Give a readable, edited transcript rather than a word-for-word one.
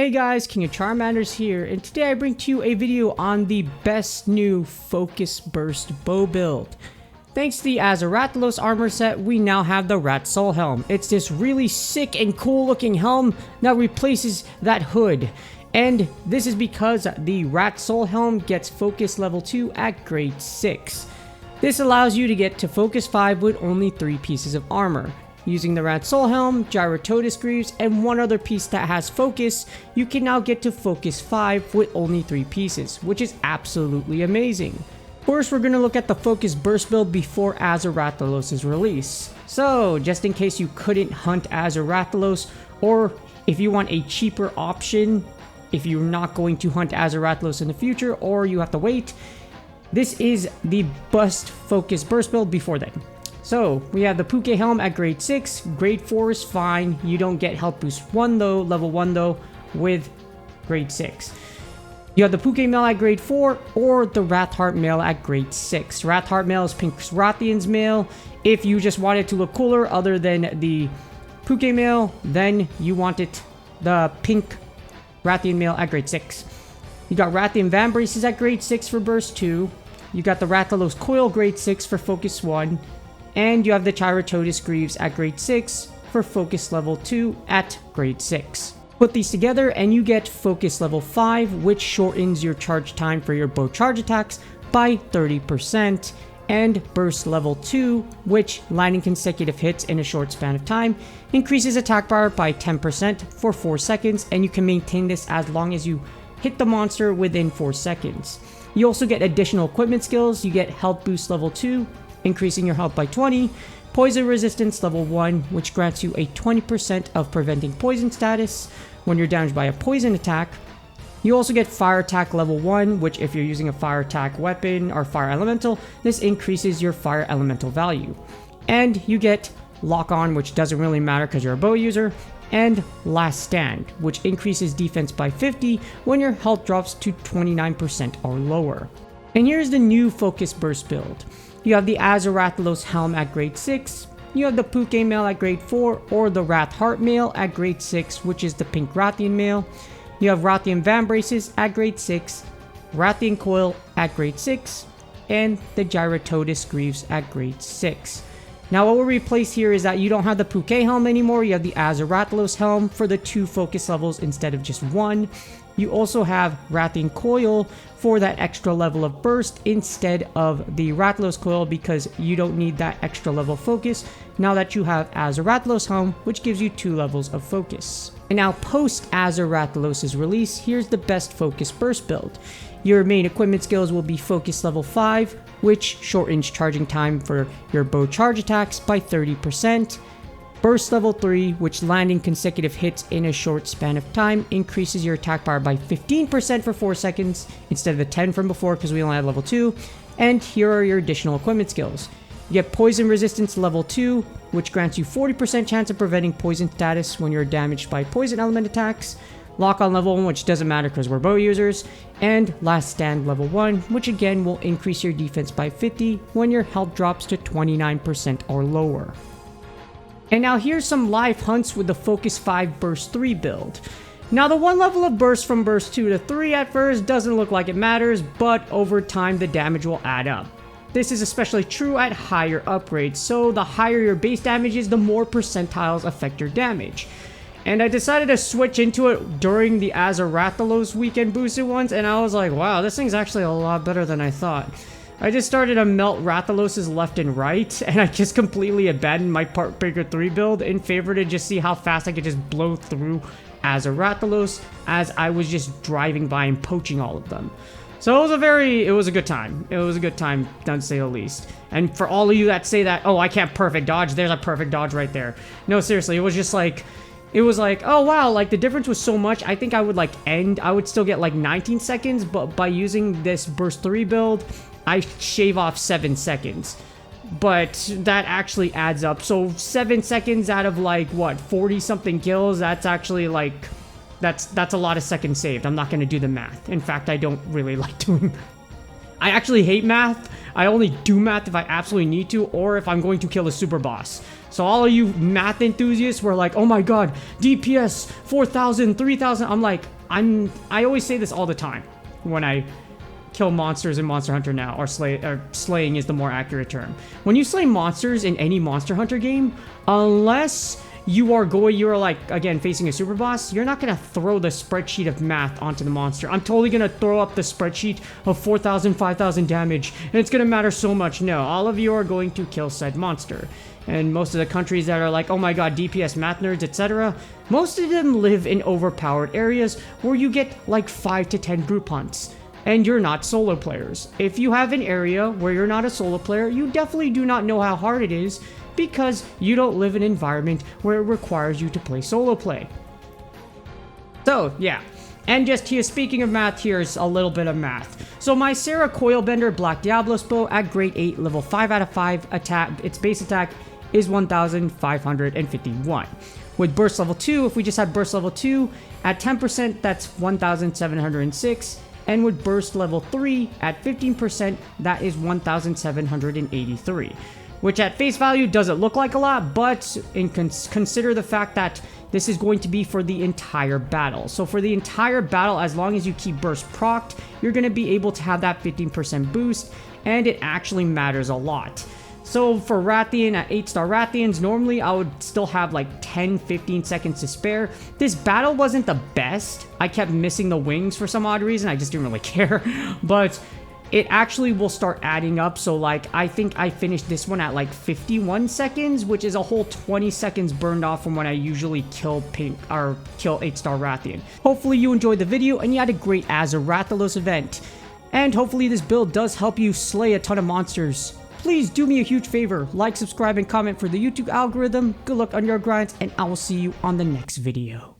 Hey guys, King of Charmanders here, and today I bring to you a video on the best new Focus Burst bow build. Thanks to the Azure Rathalos armor set, we now have the Rat Soul Helm. It's this really sick and cool looking helm that replaces that hood. And this is because the Rat Soul Helm gets Focus level 2 at grade 6. This allows you to get to Focus 5 with only 3 pieces of armor. Using the Rat Soul Helm, Rathalos Greaves, and one other piece that has Focus, you can now get to Focus 5 with only 3 pieces, which is absolutely amazing. First, we're going to look at the Focus Burst build before Azure Rathalos' release. So, just in case you couldn't hunt Azure Rathalos, or if you want a cheaper option, if you're not going to hunt Azure Rathalos in the future, or you have to wait, this is the best Focus Burst build before then. So, we have the Puke Helm at grade 6, grade 4 is fine, you don't get health boost 1 though, level 1 though, with grade 6. You have the Puke Mail at grade 4, or the Rathheart Mail at grade 6. Rathheart Mail is Pink Rathian's mail. If you just want it to look cooler other than the Puke Mail, then you want it the Pink Rathian Mail at grade 6. You got Rathian Van Braces at grade 6 for Burst 2. You got the Rathalos Coil grade 6 for Focus 1. And you have the Rathalos Greaves at grade 6 for Focus level 2 at grade 6. Put these together and you get Focus level 5, which shortens your charge time for your bow charge attacks by 30%, and Burst level 2, which, landing consecutive hits in a short span of time, increases attack power by 10% for 4 seconds, and you can maintain this as long as you hit the monster within 4 seconds. You also get additional equipment skills. You get Health Boost level 2, increasing your health by 20, Poison Resistance level 1, which grants you a 20% of preventing poison status when you're damaged by a poison attack. You also get Fire Attack level 1, which if you're using a fire attack weapon or fire elemental, this increases your fire elemental value. And you get Lock On, which doesn't really matter because you're a bow user, and Last Stand, which increases defense by 50 when your health drops to 29% or lower. And here's the new Focus Burst build. You have the Azure Rathalos Helm at grade 6, you have the Puke Mail at grade 4, or the Rathheart Mail at grade 6, which is the Pink Rathian Mail. You have Rathian Van Braces at grade 6, Rathian Coil at grade 6, and the Rathalos Greaves at grade 6. Now what we'll replace here is that you don't have the Puke Helm anymore, you have the Azure Rathalos Helm for the 2 focus levels instead of just 1. You also have Rathian Coil for that extra level of burst instead of the Rathalos Coil because you don't need that extra level focus now that you have Azure Rathalos Helm, which gives you 2 levels of focus. And now post Azure Rathalos' release, here's the best Focus Burst build. Your main equipment skills will be Focus level 5, which shortens charging time for your bow charge attacks by 30%. Burst level 3, which landing consecutive hits in a short span of time increases your attack power by 15% for 4 seconds instead of the 10 from before because we only had level 2. And here are your additional equipment skills. You get Poison Resistance level 2, which grants you 40% chance of preventing poison status when you're damaged by poison element attacks. Lock On level 1, which doesn't matter because we're bow users. And Last Stand level 1, which again will increase your defense by 50 when your health drops to 29% or lower. And now here's some live hunts with the Focus 5 Burst 3 build. Now the 1 level of burst from Burst 2 to 3 at first doesn't look like it matters, but over time the damage will add up. This is especially true at higher upgrades, so the higher your base damage is, the more percentiles affect your damage. And I decided to switch into it during the Azure Rathalos weekend boosted ones, and I was like, wow, this thing's actually a lot better than I thought. I just started to melt Rathalos' left and right, and I just completely abandoned my Part Breaker 3 build in favor to just see how fast I could just blow through Azure Rathalos as I was just driving by and poaching all of them. So it was a good time. It was a good time, to say the least. And for all of you that say that, oh, I can't perfect dodge, there's a perfect dodge right there. No, seriously, it was just like, oh wow, like the difference was so much. I think I would I would still get like 19 seconds, but by using this Burst 3 build, I shave off 7 seconds, but that actually adds up. So 7 seconds out of like what, 40 something kills, that's actually like, that's a lot of seconds saved. I'm not going to do the math. In fact, I don't really like doing math. I actually hate math. I only do math if I absolutely need to, or if I'm going to kill a super boss. So all of you math enthusiasts were like, oh my god, DPS 4,000, 3,000. I'm like, I always say this all the time when I kill monsters in Monster Hunter now, or slaying is the more accurate term. When you slay monsters in any Monster Hunter game, unless you're like, again, facing a super boss, you're not gonna throw the spreadsheet of math onto the monster. I'm totally gonna throw up the spreadsheet of 4,000, 5,000 damage, and it's gonna matter so much. No, all of you are going to kill said monster. And most of the countries that are like, oh my god, DPS math nerds, etc., most of them live in overpowered areas where you get like 5 to 10 group hunts. And you're not solo players. If you have an area where you're not a solo player, you definitely do not know how hard it is because you don't live in an environment where it requires you to play solo play. So, yeah. And just here, speaking of math, here's a little bit of math. So my Sarah Coilbender Black Diablos bow at grade 8, level 5 out of 5 attack, its base attack is 1,551. With burst level 2, if we just had burst level 2, at 10%, that's 1,706. And with burst level 3 at 15%, that is 1,783. Which at face value doesn't look like a lot, but consider the fact that this is going to be for the entire battle. So for the entire battle, as long as you keep burst procced, you're going to be able to have that 15% boost, and it actually matters a lot. So for Rathian, at 8-star Rathians, normally I would still have like 10-15 seconds to spare. This battle wasn't the best. I kept missing the wings for some odd reason. I just didn't really care. But it actually will start adding up. So like, I think I finished this one at like 51 seconds, which is a whole 20 seconds burned off from when I usually kill 8-star Rathian. Hopefully you enjoyed the video and you had a great Azure Rathalos event. And hopefully this build does help you slay a ton of monsters. Please do me a huge favor, like, subscribe, and comment for the YouTube algorithm. Good luck on your grinds, and I will see you on the next video.